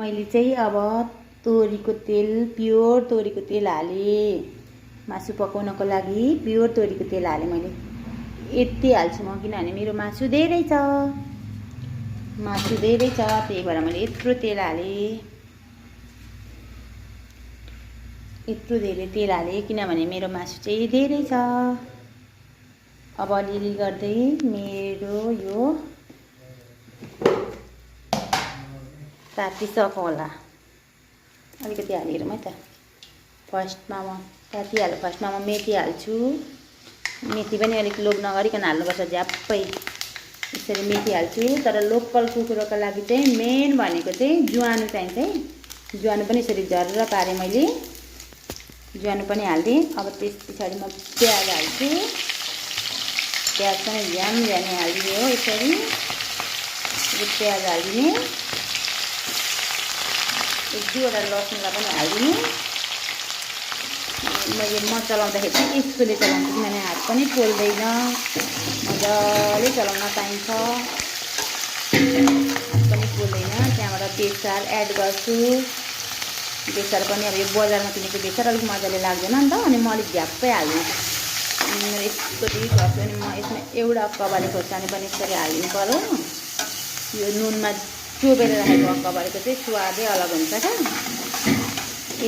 मैले चाहिँ अब तोरीको तेल, प्योर तोरीको तेल हालेँ। मासु पकाउनको लागि प्योर तोरीको तेल हालेँ मैले। यति हाल्छु म किनभने मेरो मासु धेरै छ, त्यही भएर मैले यत्रो तेल हालेँ। यत्रो धेरै तेल हालेँ किनभने मेरो मासु चाहिँ धेरै छ। अब अलिअलि गर्दै मेरो यो तातिसक्यो होला। अलिकति हालेर म त फर्स्टमा म मेथी हाल्छु। मेथी पनि अलिक लोभ नगरिकन हाल्नुपर्छ, झ्याप्पै यसरी मेथी हाल्छु। तर लोकल कुखुराको लागि चाहिँ मेन भनेको चाहिँ ज्वानो चाहिन्छ है। ज्वानो पनि यसरी झर्र पारेँ मैले, ज्वानो पनि हालिदिएँ। अब त्यस पछाडि म प्याज हाल्छु। प्याज पनि झ्याम हालिदिने हो यसरी। प्याज हालिदिने, एक दुईवटा लसुनलाई पनि हालिदिने। मैले चलाउँदाखेरि चाहिँ यसले चलाउँछु किनभने हात पनि पोल्दैन, मजाले चलाउन पाइन्छ, हात पनि पोल्दैन। त्यहाँबाट बेसार एड गर्छु। बेसार पनि अब यो बजारमा किनेको बेसार अलिक मजाले लाग्दैन नि त, अनि म अलिक झ्याप्पै हालिदिन्छु। मेरो यसरी गर्छु। अनि म यसमा एउटा कबाडी खोर्सानी पनि यसरी हालिदिनु पर्यो। यो नुनमा चोबेर राखेको अक्कबारीको चाहिँ स्वादै अलग हुन्छ क्या।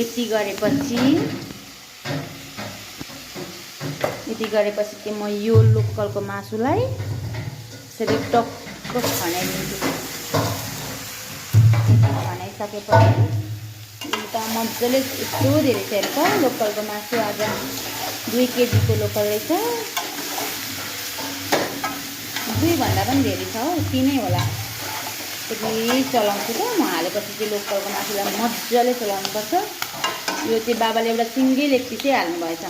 यति गरेपछि चाहिँ म यो लोकलको मासुलाई यसरी टक्क खनाइदिन्छु। खनाइसकेपछि त मजाले यस्तो धेरै छ लोकलको मासु। आज 2 केजीको लोकल रहेछ। 2 भन्दा पनि धेरै छ हौ, 3 होला। यसरी चलाउँछु त म हालेपछि चाहिँ लोकलको मासुलाई मजाले चलाउनुपर्छ। यो चाहिँ बाबाले एउटा सिङ्गै लेप्ची हाल्नुभएछ।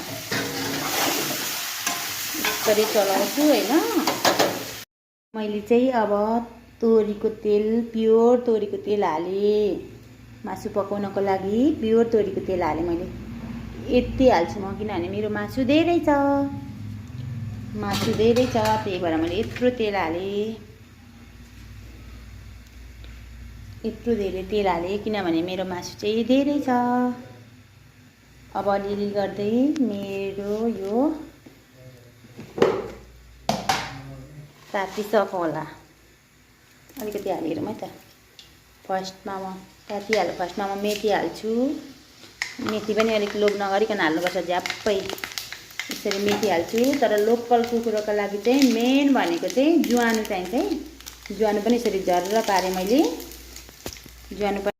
यसरी चलाउँछु होइन। मैले चाहिँ अब तोरीको तेल, प्योर तोरीको तेल हालेँ। मासु पकाउनको लागि प्योर तोरीको तेल हालेँ मैले। यति हाल्छु म किनभने मेरो मासु धेरै छ, त्यही भएर मैले यत्रो तेल हालेँ। यत्रो धेरै तेल हालेँ किनभने मेरो मासु चाहिँ धेरै छ। अब अलिअलि गर्दै मेरो यो तातिसक्यो होला। अलिकति हालेर म त फर्स्टमा म मेथी हाल्छु। मेथी पनि अलिक लोभ नगरिकन हाल्नुपर्छ, झ्याप्पै यसरी मेथी हाल्छु। तर लोकल कुखुराको लागि चाहिँ मेन भनेको चाहिँ ज्वानो चाहिन्छ है। ज्वानो पनि यसरी झर्र पारेँ मैले, ज्वानो पनि